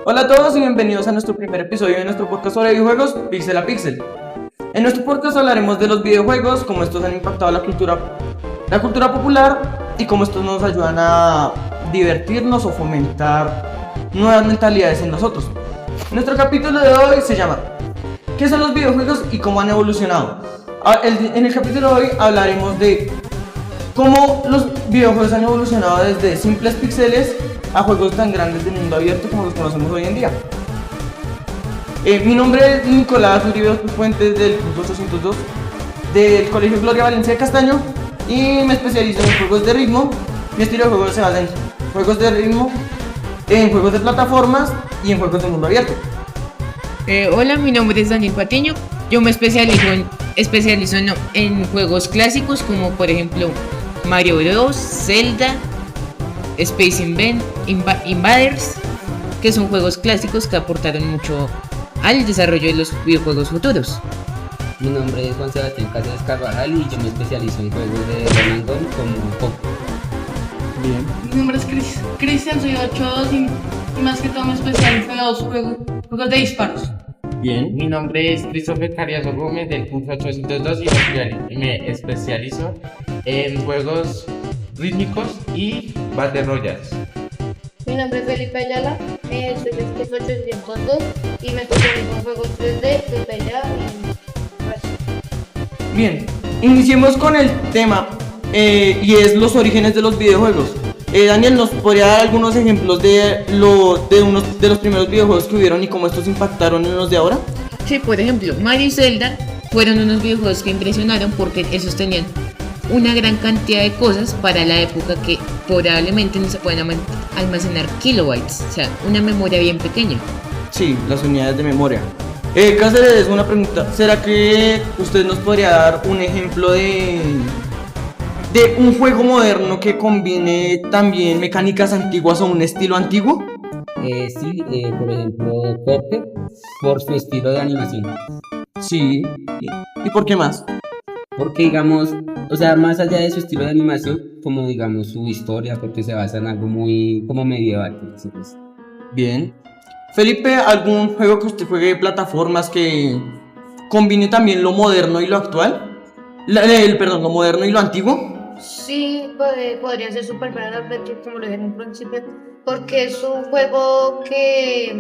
Hola a todos y bienvenidos a nuestro primer episodio de nuestro podcast sobre videojuegos, Pixel a Pixel. En nuestro podcast hablaremos de los videojuegos, cómo estos han impactado la cultura popular y cómo estos nos ayudan a divertirnos o fomentar nuevas mentalidades en nosotros. Nuestro capítulo de hoy se llama ¿qué son los videojuegos y cómo han evolucionado? En el capítulo de hoy hablaremos de cómo los videojuegos han evolucionado desde simples píxeles a juegos tan grandes de mundo abierto como los conocemos hoy en día. Mi nombre es Nicolás Uribe Fuentes del curso 802 del Colegio Gloria Valencia de Castaño y me especializo en juegos de ritmo. Mi estilo de juego se basa en juegos de ritmo, en juegos de plataformas y en juegos de mundo abierto. Hola, mi nombre es Daniel Patiño. Yo me especializo en juegos clásicos como por ejemplo Mario Bros, Zelda, Space Invaders, que son juegos clásicos que aportaron mucho al desarrollo de los videojuegos futuros. Mi nombre es Juan Sebastián Cáceres Carvajal y yo me especializo en juegos de run and gun como Pop. Bien. Mi nombre es Cristian, soy 8-2 y más que todo me especializo en los juegos de disparos. Bien. Mi nombre es Christopher Carriazo Gómez del curso 802 y me especializo en juegos rítmicos y Battle Royales. Mi nombre es Felipe Ayala, soy del curso 802 y me especializo en juegos 3D, de pelea y... Bien, iniciemos con el tema y es los orígenes de los videojuegos. Daniel, ¿nos podría dar algunos ejemplos de unos de los primeros videojuegos que hubieron y cómo estos impactaron en los de ahora? Sí, por ejemplo, Mario y Zelda fueron unos videojuegos que impresionaron porque esos tenían una gran cantidad de cosas para la época que probablemente no se pueden almacenar kilobytes, o sea, una memoria bien pequeña. Sí, las unidades de memoria. Cáceres, una pregunta. ¿Será que usted nos podría dar un ejemplo de un juego moderno que combine también mecánicas antiguas o un estilo antiguo? Sí, por ejemplo, Cuphead, por su estilo de animación. Sí. ¿Y por qué más? Porque digamos, o sea, más allá de su estilo de animación, como digamos su historia, porque se basa en algo muy como medieval. Entonces. Bien. Felipe, ¿algún juego que usted juegue de plataformas que combine también lo moderno y lo actual? Lo moderno y lo antiguo. Sí, podría ser Super Mario Adventure, como lo dije en un principio, porque es un juego que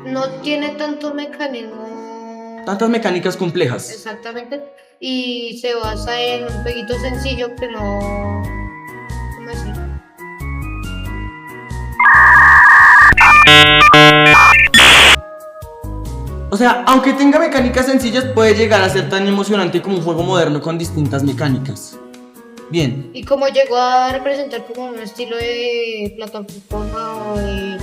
no tiene tanto mecanismo. Tantas mecánicas complejas. Exactamente, y se basa en un jueguito sencillo que no... ¿Cómo decir? O sea, aunque tenga mecánicas sencillas, puede llegar a ser tan emocionante como un juego moderno con distintas mecánicas. Bien. Y como llegó a representar como un estilo de plataforma o de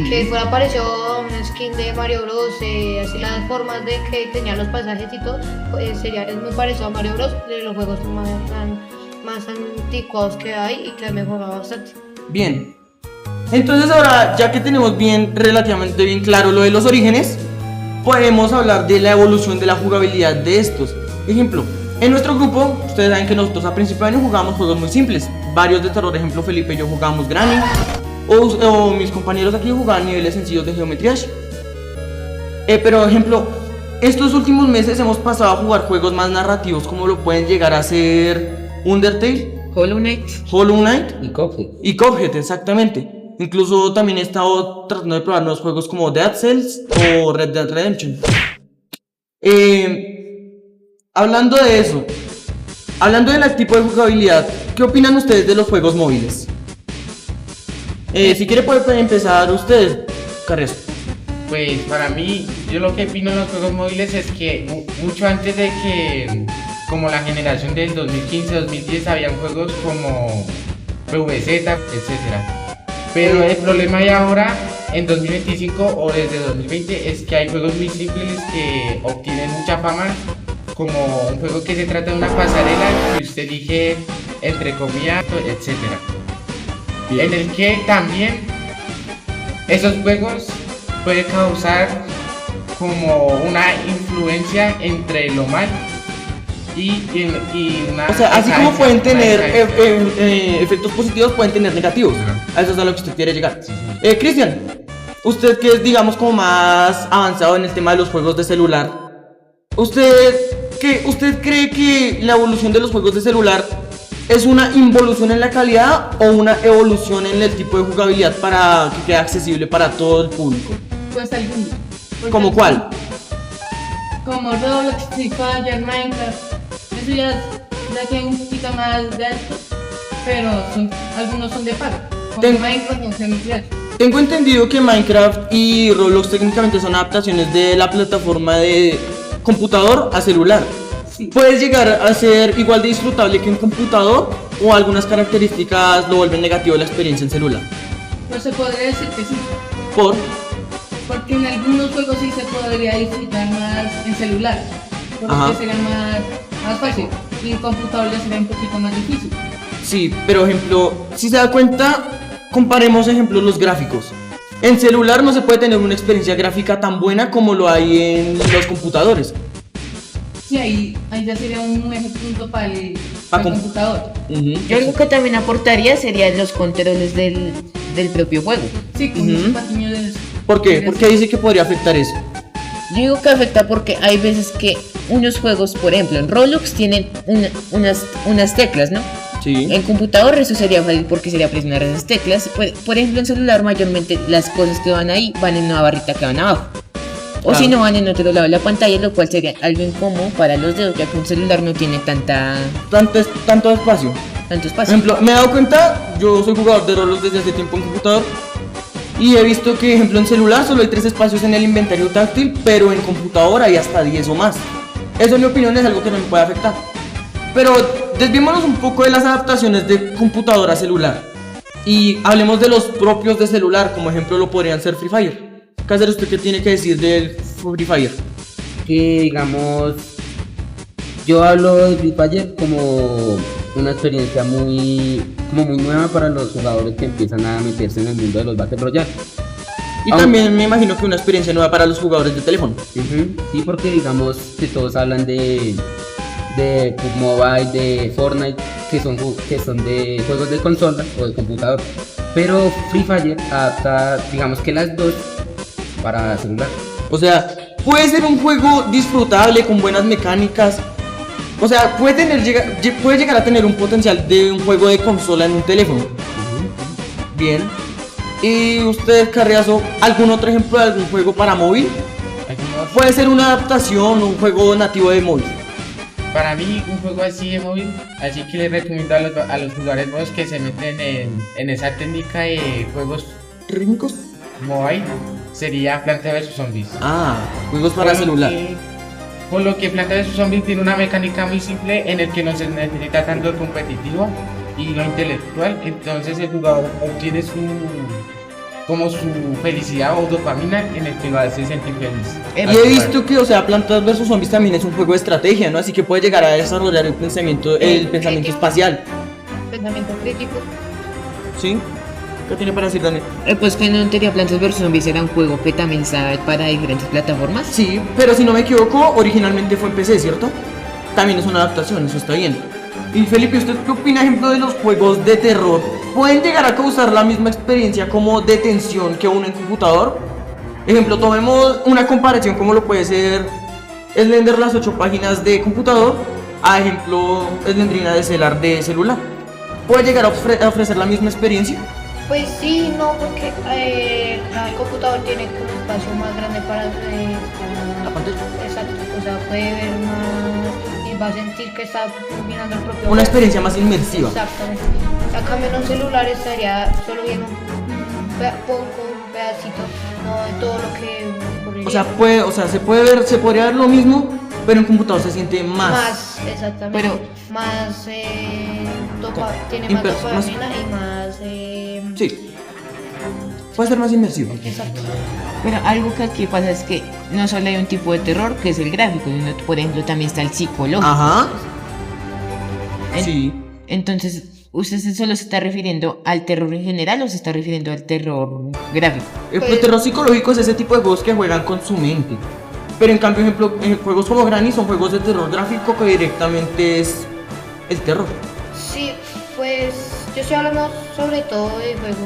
que fuera parecido a un skin de Mario Bros, así las formas de que tenía los pasajes y todo, pues es muy parecido a Mario Bros, de los juegos más anticuados que hay y que ha mejorado bastante. Bien. Entonces ahora, ya que tenemos relativamente bien claro lo de los orígenes, podemos hablar de la evolución de la jugabilidad de estos. Ejemplo, en nuestro grupo, ustedes saben que nosotros a principio de año jugábamos juegos muy simples. Varios de terror, ejemplo, Felipe y yo jugábamos Granny. O mis compañeros aquí jugaban niveles sencillos de Geometry Dash. Pero, ejemplo, estos últimos meses hemos pasado a jugar juegos más narrativos, como lo pueden llegar a ser Undertale, Hollow Knight Y Cuphead, exactamente. Incluso también he estado tratando de probar nuevos juegos como Dead Cells o Red Dead Redemption. Hablando de eso, hablando del tipo de jugabilidad, ¿qué opinan ustedes de los juegos móviles? Si quiere puede empezar ustedes, Carriazo. Pues para mí, yo lo que opino de los juegos móviles es que mucho antes de que, como la generación del 2015-2010, habían juegos como PvZ, etcétera. Pero el problema de ahora, en 2025 o desde 2020, es que hay juegos muy simples que obtienen mucha fama, como un juego que se trata de una pasarela que usted elige entre comida, etcétera. En el que también esos juegos pueden causar como una influencia entre lo mal y una... O sea, así como decadencia, pueden tener una decadencia. efectos positivos, pueden tener negativos. A eso es a lo que usted quiere llegar. Cristian, usted que es, digamos, como más avanzado en el tema de los juegos de celular, ¿usted cree que la evolución de los juegos de celular es una involución en la calidad o una evolución en el tipo de jugabilidad para que quede accesible para todo el público? Pues algunos. Pues ¿Como algunos. cuál? Como Roblox, Free Fire, Minecraft. Eso ya tiene un poquito más de alto, pero algunos son de pago. Como Ten- Minecraft no se me gratis. Tengo entendido que Minecraft y Roblox técnicamente son adaptaciones de la plataforma de computador a celular. Puedes llegar a ser igual de disfrutable que en computador o algunas características lo vuelven negativo la experiencia en celular. No se podría decir que sí, Porque en algunos juegos sí se podría disfrutar más en celular, Ajá. porque sería más fácil, y en computador ya sería un poquito más difícil. sí, pero ejemplo, si se da cuenta, comparemos ejemplo los gráficos. En celular no se puede tener una experiencia gráfica tan buena como lo hay en los computadores. Sí, ahí ya sería un mejor punto para el Com- computador. Yo algo que también aportaría serían los controles del propio juego. Sí, con Ujú. esos patiños de... ¿Por qué? ¿Por qué dice que podría afectar eso? Yo digo que afecta porque hay veces que unos juegos, por ejemplo, en Roblox tienen unas teclas, ¿no? Sí. En computador eso sería fácil porque sería presionar esas teclas. Por ejemplo, en celular mayormente las cosas que van ahí van en una barrita que van abajo. O si no, van en otro lado de la pantalla, lo cual sería algo incómodo para los dedos, ya que un celular no tiene Tanto espacio. tanto Por espacio. ejemplo, me he dado cuenta, yo soy jugador de Roblox desde hace tiempo en computador y he visto que, ejemplo, en celular solo hay 3 espacios en el inventario táctil, pero en computador hay hasta 10 o más. Eso, en mi opinión, es algo que no me puede afectar. Pero desviémonos un poco de las adaptaciones de computador a celular y hablemos de los propios de celular, como ejemplo lo podrían ser Free Fire. Cáceres, ¿usted qué tiene que decir del Free Fire? Que digamos, yo hablo de Free Fire como una experiencia muy nueva para los jugadores que empiezan a meterse en el mundo de los Battle Royale. Y Aunque- también me imagino que una experiencia nueva para los jugadores de teléfono. Ujú, sí, porque digamos que todos hablan de PUBG Mobile, de Fortnite, que son de juegos de consola o de computador. Pero Free Fire adapta, digamos que las dos para celular. O sea, puede ser un juego disfrutable con buenas mecánicas. O sea, puede llegar a tener un potencial de un juego de consola en un teléfono. Bien. ¿Y usted, Carriazo, algún otro ejemplo de algún juego para móvil? Algunos- Puede ser una adaptación o un juego nativo de móvil. Para mí, un juego así de móvil, así que les recomiendo a los jugadores nuevos que se meten en esa técnica de juegos ¿Rítmicos? mobile, sería Planta vs Zombies. Ah, juegos para Por lo celular. por lo que Planta vs Zombies tiene una mecánica muy simple en el que no se necesita tanto el competitivo y lo intelectual, entonces el jugador obtiene como su felicidad o dopamina en el que lo hace sentir feliz. Y he visto que, o sea, Plantas vs Zombies también es un juego de estrategia, ¿no? Así que puede llegar a desarrollar el pensamiento espacial. Pensamiento crítico. ¿Sí? ¿Qué tiene para decir, Daniel? Pues que no en teoría Plantas vs Zombies era un juego que también estaba para diferentes plataformas. Sí, pero si no me equivoco, originalmente fue en PC, ¿cierto? También es una adaptación, eso está bien. Y Felipe, ¿usted qué opina, ejemplo, de los juegos de terror? ¿Pueden llegar a causar la misma experiencia como de tensión que uno en computador? Ejemplo, tomemos una comparación como lo puede ser Slender las 8 páginas de computador a ejemplo Slendrina de Celar de celular. ¿Puede llegar a ofrecer la misma experiencia? Pues sí, no, porque el computador tiene como un espacio más grande para La pantalla. exacto, o sea, puede ver más y va a sentir que está mirando el propio Una experiencia más inmersiva. Exactamente. O sea, cambio en un celular estaría solo viendo un pedacito, no de todo lo que ocurriría. O sea, se podría ver lo mismo, pero en computador se siente más. Exactamente. Pero- más tiene más más- dopamina y más Sí. Puede ser más inmersivo. exacto. Pero algo que aquí pasa es que no solo hay un tipo de terror que es el gráfico, sino por ejemplo también está el psicológico. Ajá. En- Sí. Entonces, ¿usted solo se está refiriendo al terror en general o se está refiriendo al terror gráfico? El terror psicológico es ese tipo de juegos que juegan con su mente. Pero en cambio, ejemplo, juegos como Granny son juegos de terror gráfico que directamente es el terror. Sí, pues yo estoy hablando sobre todo de juegos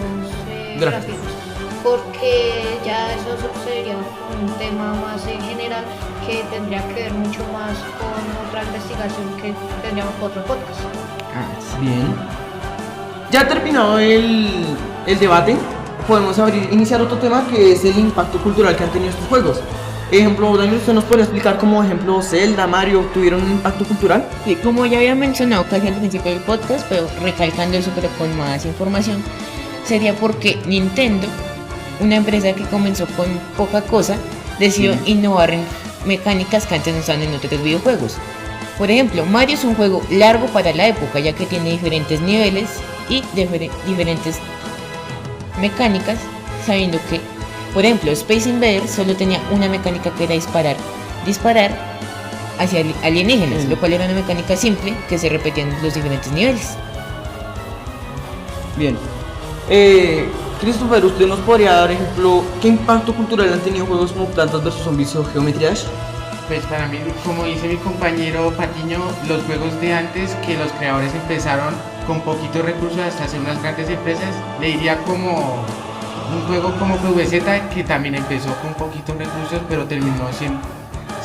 Gráficos. gráficos. porque ya eso sería un tema más en general que tendría que ver mucho más con otra investigación que tendríamos por otro podcast. Bien. Ya terminado el debate, podemos iniciar otro tema que es el impacto cultural que han tenido estos juegos. Ejemplo, Daniel, ¿usted nos podría explicar cómo, ejemplo, Zelda, Mario tuvieron un impacto cultural? Sí, como ya había mencionado casi al principio del podcast, pero recalcando eso pero con más información, sería porque Nintendo, una empresa que comenzó con poca cosa, decidió innovar en mecánicas que antes no estaban en otros videojuegos. Por ejemplo, Mario es un juego largo para la época, ya que tiene diferentes niveles y diferentes mecánicas, sabiendo que, por ejemplo, Space Invaders solo tenía una mecánica que era disparar hacia alienígenas, lo cual era una mecánica simple que se repetía en los diferentes niveles. Bien. Christopher, ¿usted nos podría dar, ejemplo, qué impacto cultural han tenido juegos como Plantas vs Zombies o Geometry Dash? Pues para mí, como dice mi compañero Patiño, los juegos de antes que los creadores empezaron con poquitos recursos hasta hacer unas grandes empresas, le diría como un juego como PvZ que también empezó con poquitos recursos pero terminó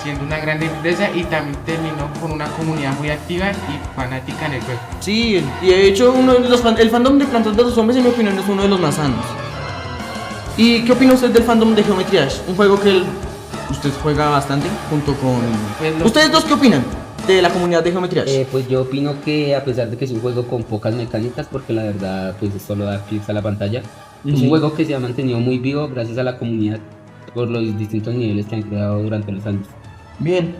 siendo una gran empresa y también terminó con una comunidad muy activa y fanática en el juego. Sí, y de hecho el fandom de Plantas vs Zombies, en mi opinión, es uno de los más sanos. ¿Y qué opina usted del fandom de Geometry Dash? Un juego que usted juega bastante junto con... ¿Ustedes dos qué opinan de la comunidad de Geometry Dash? Pues yo opino que a pesar de que es un juego con pocas mecánicas, porque la verdad pues es solo dar clics a la pantalla, es un juego que se ha mantenido muy vivo gracias a la comunidad por los distintos niveles que han creado durante los años. Bien.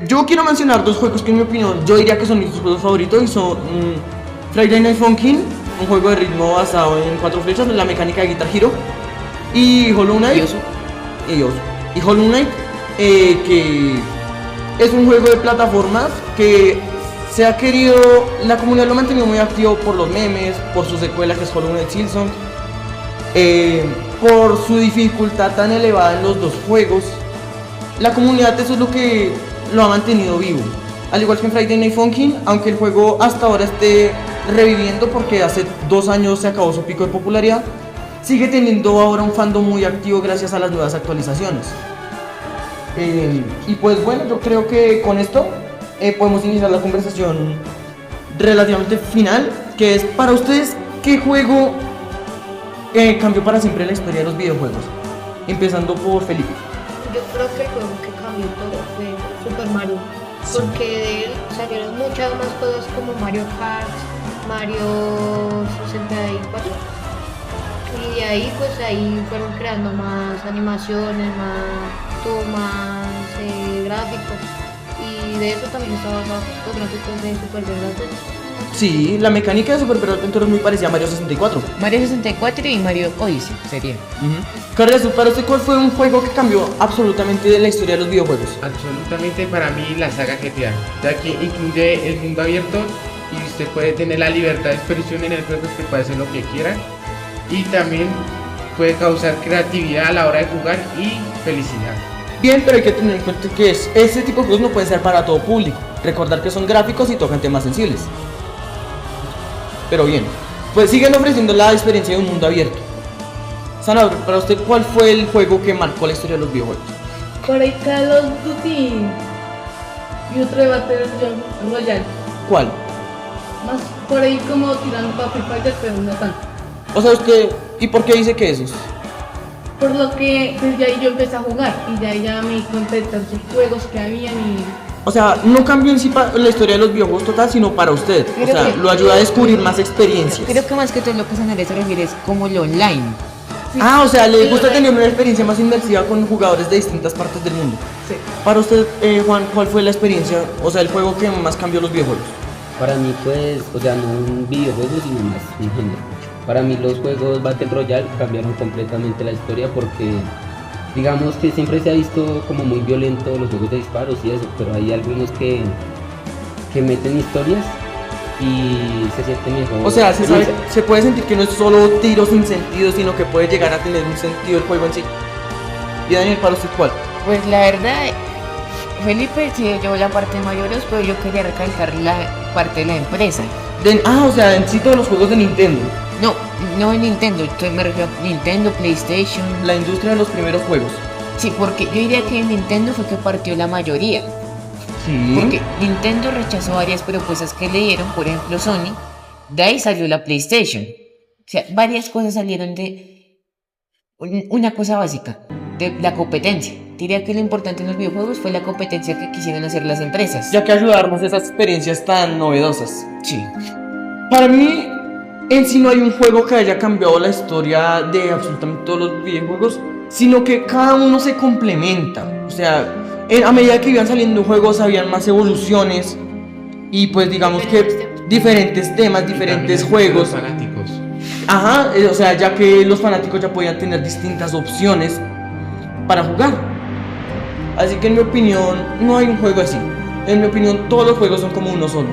Yo quiero mencionar dos juegos que en mi opinión yo diría que son mis juegos favoritos y son Friday Night Funkin', un juego de ritmo basado en 4 flechas, la mecánica de Guitar Hero, y Hollow Knight. Y Hollow Knight, que es un juego de plataformas que se ha querido, la comunidad lo ha mantenido muy activo por los memes, por su secuela que es Hollow Knight Silksong, por su dificultad tan elevada en los dos juegos. La comunidad, eso es lo que lo ha mantenido vivo. Al igual que en Friday Night Funkin', aunque el juego hasta ahora esté reviviendo porque hace 2 años se acabó su pico de popularidad, sigue teniendo ahora un fandom muy activo gracias a las nuevas actualizaciones. Y pues bueno, yo creo que con esto podemos iniciar la conversación relativamente final, que es para ustedes, ¿qué juego cambió para siempre la historia de los videojuegos? Empezando por Felipe. Yo creo que el juego que cambió todo fue Super Mario, porque de él salieron muchas más cosas como Mario Kart, Mario 64, y de ahí pues ahí fueron creando más animaciones, más tomas, gráficos, y de eso también estaba los gráficos de Super Mario Bros. Sí, la mecánica de Super Mario Adventure es muy parecida a Mario 64. Mario 64 y Mario Odyssey sería. Carlos, para usted, ¿cuál fue un juego que cambió absolutamente de la historia de los videojuegos? Absolutamente para mí la saga GTA, ya que incluye el mundo abierto y usted puede tener la libertad de expresión en el juego, que puede hacer lo que quiera y también puede causar creatividad a la hora de jugar y felicidad. Bien, pero hay que tener en cuenta que ese tipo de juegos no puede ser para todo público. Recordar que son gráficos y tocan temas sensibles. Pero bien, pues siguen ofreciendo la experiencia de un mundo abierto. Sana, para usted, ¿cuál fue el juego que marcó la historia de los videojuegos? Por ahí Call of Duty y otro de Battle Royale. ¿Cuál? Más por ahí como tirando para Free Fire, pero no tanto. O sea, usted, ¿y por qué dice que esos? Por lo que desde ahí yo empecé a jugar y de ahí ya me di cuenta de tantos juegos que habían y... O sea, no cambió en sí la historia de los videojuegos total, sino para usted. O Creo sea, que- lo ayuda a descubrir más experiencias. Creo que más que todo lo que Sanare se refiere es como lo online. Sí. Ah, o sea, le Sí, gusta lo- tener una experiencia más inmersiva con jugadores de distintas partes del mundo. Sí. Para usted, Juan, ¿cuál fue la experiencia, o sea, el juego que más cambió los videojuegos? Para mí pues, o sea, no un videojuego sino más un género. Para mí los juegos Battle Royale cambiaron completamente la historia porque digamos que siempre se ha visto como muy violento los juegos de disparos y eso, pero hay algunos que meten historias y se siente mejor. O sea, se puede sentir que no es solo tiros sin sentido, sino que puede llegar a tener un sentido el juego en sí. Y Daniel, ¿para usted cuál? Pues la verdad, Felipe sí llevó la parte de Mario Bros, pero yo quería recalcar la parte de la empresa. O sea, en sí todos los juegos de Nintendo. No en Nintendo, me refiero a Nintendo, PlayStation. La industria de los primeros juegos. Sí, porque yo diría que en Nintendo fue que partió la mayoría. Sí. Porque Nintendo rechazó varias propuestas que le dieron, por ejemplo Sony, de ahí salió la PlayStation. O sea, varias cosas salieron de una cosa básica, de la competencia. Diría que lo importante en los videojuegos fue la competencia que quisieron hacer las empresas. Ya que ayudarnos a esas experiencias tan novedosas. Sí. Para mí, en sí no hay un juego que haya cambiado la historia de absolutamente todos los videojuegos, sino que cada uno se complementa. O sea, a medida que iban saliendo juegos, habían más evoluciones y pues digamos que diferentes temas, diferentes juegos. Fanáticos. Ajá, o sea, ya que los fanáticos ya podían tener distintas opciones para jugar. Así que en mi opinión, no hay un juego así. En mi opinión, todos los juegos son como uno solo,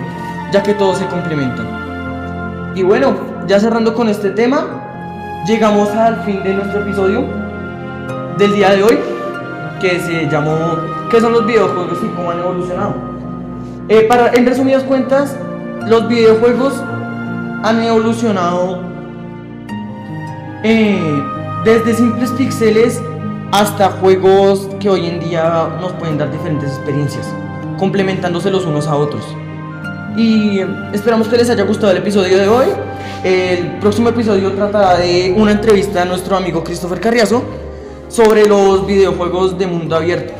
ya que todos se complementan. Y bueno, ya cerrando con este tema, llegamos al fin de nuestro episodio del día de hoy, que se llamó ¿qué son los videojuegos y cómo han evolucionado? En resumidas cuentas, los videojuegos han evolucionado desde simples píxeles hasta juegos que hoy en día nos pueden dar diferentes experiencias, complementándose los unos a otros. Y esperamos que les haya gustado el episodio de hoy. El próximo episodio tratará de una entrevista a nuestro amigo Christopher Carriazo sobre los videojuegos de mundo abierto.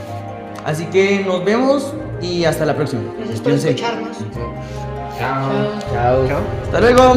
Así que nos vemos y hasta la próxima. Gracias por Despídense. escucharnos. Chao. Chao. Hasta luego.